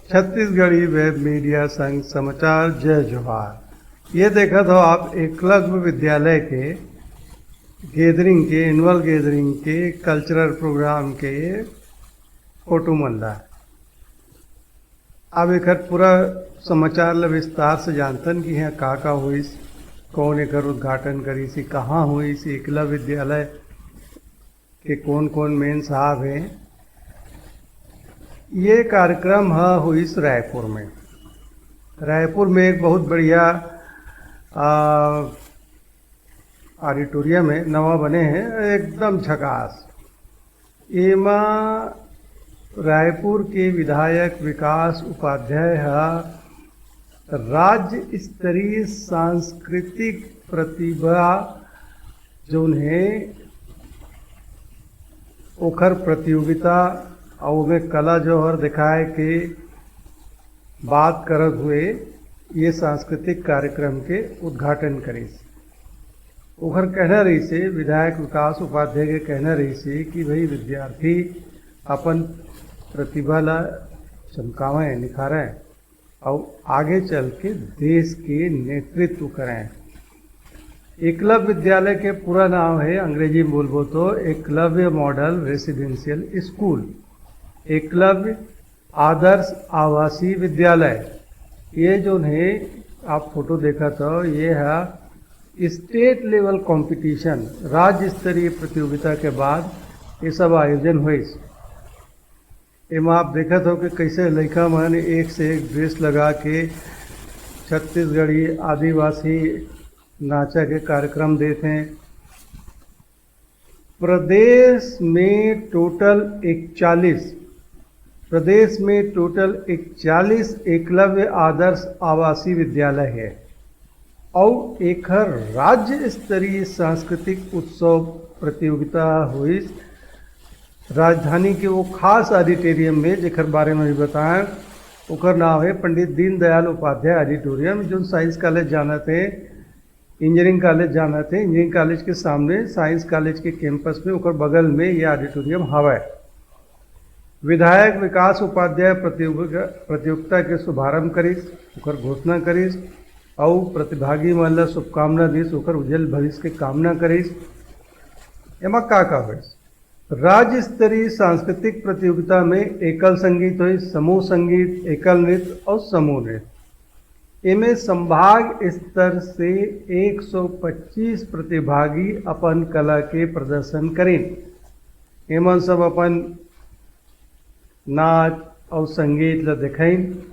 Chhattisgarhi web media संघ समाचार जय जोहार। ये देखा तो आप एकलव्य विद्यालय के गैदरिंग के एनुअल गैदरिंग के कल्चरल प्रोग्राम के फोटो मन ला। अब एक पूरा समाचार ला विस्तार से जानतन कि यहाँ का हुईस, कौन एक उद्घाटन करी सी, कहाँ हुई सी, एकलव्य विद्यालय के कौन कौन मेन साहब हैं। ये कार्यक्रम हुई रायपुर में। रायपुर में एक बहुत बढ़िया ऑडिटोरियम है, नवा बने हैं, एकदम झकास। एमा रायपुर के विधायक विकास उपाध्याय राज्य स्तरीय सांस्कृतिक प्रतिभा जो है ओखर प्रतियोगिता और में कला जौहर दिखाए के बात करत हुए ये सांस्कृतिक कार्यक्रम के उद्घाटन करी। ओखर कहना रही से विधायक विकास उपाध्याय के कहना रही से कि भाई विद्यार्थी अपन प्रतिभा ला चमकावें, निखारें और आगे चल के देश के नेतृत्व करें। एकलव्य विद्यालय के पूरा नाम है, अंग्रेजी में बोलबो तो Eklavya model residential school, Eklavya आदर्श आवासीय विद्यालय। ये जो है आप फोटो देखा तो ये है स्टेट लेवल कंपटीशन, राज्य स्तरीय प्रतियोगिता के बाद ये सब आयोजन हुए। एमा आप देखा हो कि कैसे लड़का मन एक से एक ड्रेस लगा के छत्तीसगढ़ी आदिवासी नाचा के कार्यक्रम देते हैं। प्रदेश में टोटल 41 एकलव्य आदर्श आवासीय विद्यालय है और एक राज्य स्तरीय सांस्कृतिक उत्सव प्रतियोगिता हुई राजधानी के वो खास ऑडिटोरियम में, जेकर बारे में भी बताएं। ओकर नाम है पंडित दीनदयाल उपाध्याय ऑडिटोरियम, जो साइंस कॉलेज जाना थे, इंजीनियरिंग कॉलेज जाना थे। इंजीनियरिंग कॉलेज के सामने साइंस कॉलेज के कैंपस में ओकर बगल में ये ऑडिटोरियम हवा। विधायक विकास उपाध्याय प्रतियोगिता के शुभारंभ करीस, ओकर घोषणा करीस और प्रतिभागी मन ला शुभकामना दीस, ओकर उज्जवल भविष्य के कामना करीस। एमा का हुई राज्य स्तरीय सांस्कृतिक प्रतियोगिता में एकल संगीत हुई, समूह संगीत, एकल नृत्य और समूह नृत्य। इनमें संभाग स्तर से 125 प्रतिभागी अपन कला के प्रदर्शन करें। एमन सब अपन नाच और संगीत ला दिखाइन।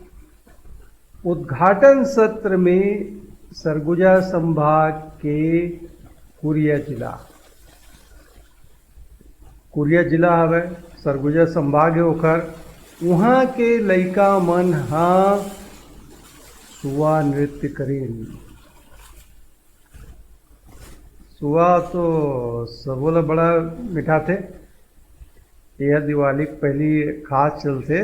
उद्घाटन सत्र में सरगुजा संभाग के कुरिया जिला हवे, सरगुजा संभाग है ओखर। वहाँ के लड़का मन सुआ नृत्य करें। सुआ तो सबोला बड़ा मीठा थे। यह दिवाली पहली खास चलते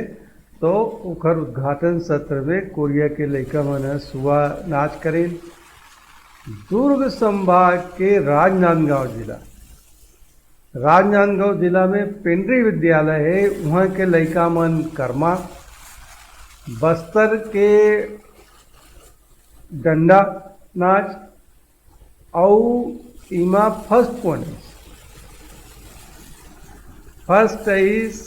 तो ओखर उद्घाटन सत्र में कोरिया के लड़का मन सुआ नाच करें। दुर्ग संभाग के राजनांदगांव जिला में पेंड्री विद्यालय है, वहाँ के लड़का मन कर्मा। बस्तर के डंडा नाच और इमा फर्स्ट इस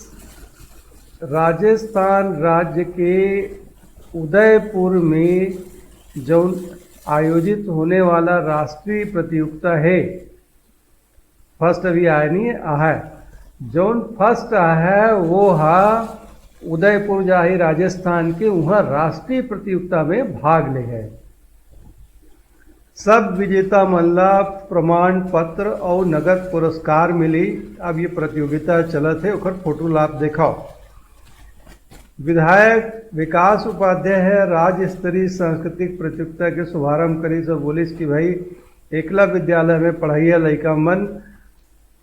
राजस्थान राज्य के उदयपुर में जो आयोजित होने वाला राष्ट्रीय प्रतियोगिता है, फर्स्ट अभी आया नहीं है, जो फर्स्ट है वो उदयपुर जाही राजस्थान के, वहाँ राष्ट्रीय प्रतियोगिता में भाग ले गए। सब विजेता मल्ला प्रमाण पत्र और नगद पुरस्कार मिली। अब ये प्रतियोगिता चलत है, ओकर फोटो लाभ देखाओ। विधायक विकास उपाध्याय है राज्य स्तरीय सांस्कृतिक प्रतियोगिता के शुभारंभ करी तो बोलिस कि भाई एकलव्य विद्यालय में पढ़ाइया लड़का मन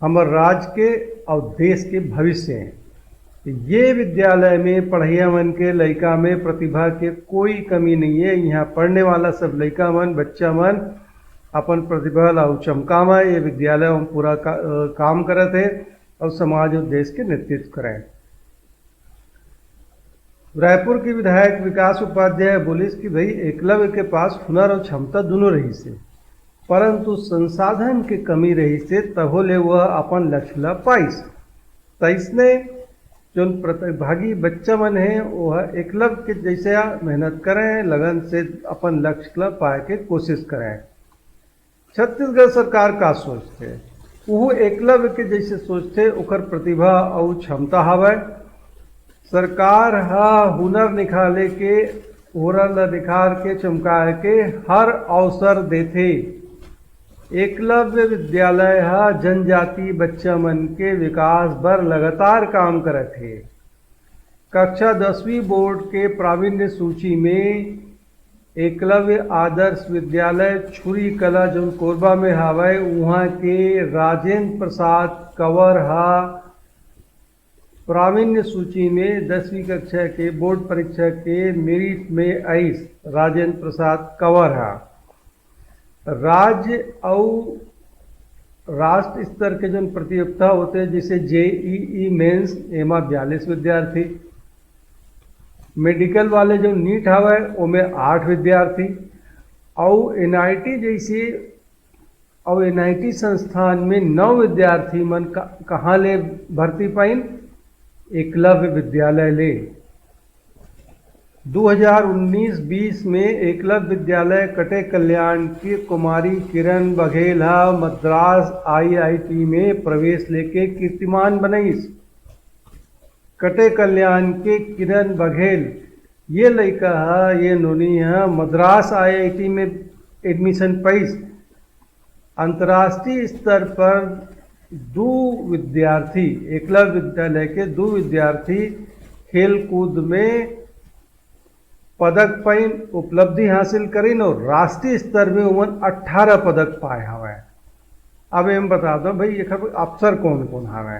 हमर राज्य के और देश के भविष्य हैं। ये विद्यालय में पढ़ैया मन के लड़का में प्रतिभा के कोई कमी नहीं है। यहाँ पढ़ने वाला सब लड़का मन, बच्चा मन अपन प्रतिभा ला चमकावा। ये विद्यालय में पूरा काम करत है और समाज और देश के नेतृत्व करें। रायपुर की विधायक विकास उपाध्याय बोलिस कि भाई एकलव्य के पास हुनर और क्षमता दोनों रही से, परंतु संसाधन की कमी रही से तहोले वह अपन लक्ष्य ला पाइस। तैसने जो प्रतिभागी बच्चा मन है वह एकलव्य के जैसे मेहनत करें, लगन से अपन लक्ष्य ला पाए के कोशिश करें। छत्तीसगढ़ सरकार का सोचते वो एकलव्य के जैसे सोचते ओकर प्रतिभा और क्षमता हवै। सरकार हुनर निखाले के हुनर ला निखार के चमकाए के हर अवसर देथे। एकलव्य विद्यालय जनजाति बच्चा मन के विकास बर लगातार काम करत है। कक्षा 10वीं बोर्ड के प्रावीण्य सूची में एकलव्य आदर्श विद्यालय छुरी कला जो कोरबा में हवै वहाँ के राजेंद्र प्रसाद कंवर प्रावीण्य सूची में 10वीं कक्षा के बोर्ड परीक्षा के मेरिट में आइस। राजेंद्र प्रसाद कंवर राज्य और राष्ट्र स्तर के जो प्रतियोगिता होते हैं जैसे JEE मेंस एमा 42 विद्यार्थी, मेडिकल वाले जो नीट हवा उनमें 8 विद्यार्थी और NIT जैसे और NIT संस्थान में 9 विद्यार्थी मन कहाँ ले भर्ती पाइन? एकलव्य विद्यालय ले। 2019-20 में एकलव्य विद्यालय कटे कल्याण की कुमारी किरण बघेल मद्रास IIT में प्रवेश लेके कीर्तिमान बनईस। कटे कल्याण के किरण बघेल ये लड़का ये नोनी मद्रास IIT में एडमिशन पाइस। अंतर्राष्ट्रीय स्तर पर 2 विद्यार्थी एकलव्य विद्यालय के 2 विद्यार्थी खेल कूद में पदक पाइन उपलब्धि हासिल करीन और राष्ट्रीय स्तर में उमन 18 पदक पाए हवे। अब हम बता दो भाई ये अफसर कौन कौन हवे।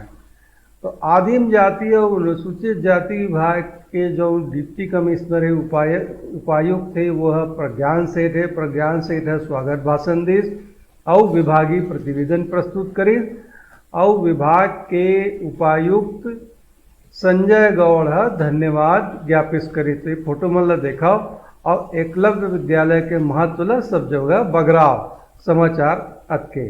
तो आदिम जाति और अनुसूचित जाति विभाग के जो डिप्टी कमिश्नर है उपायुक्त थे वह प्रज्ञान सेठ है। प्रज्ञान सेठ स्वागत भाषण दीस और विभागीय प्रतिवेदन प्रस्तुत करी और विभाग के उपायुक्त संजय गौड़ धन्यवाद ज्ञापित करी। तो फोटो मन ला देखा और एकलव्य विद्यालय के महत्व ला सब जगह बगराव समाचार अतके।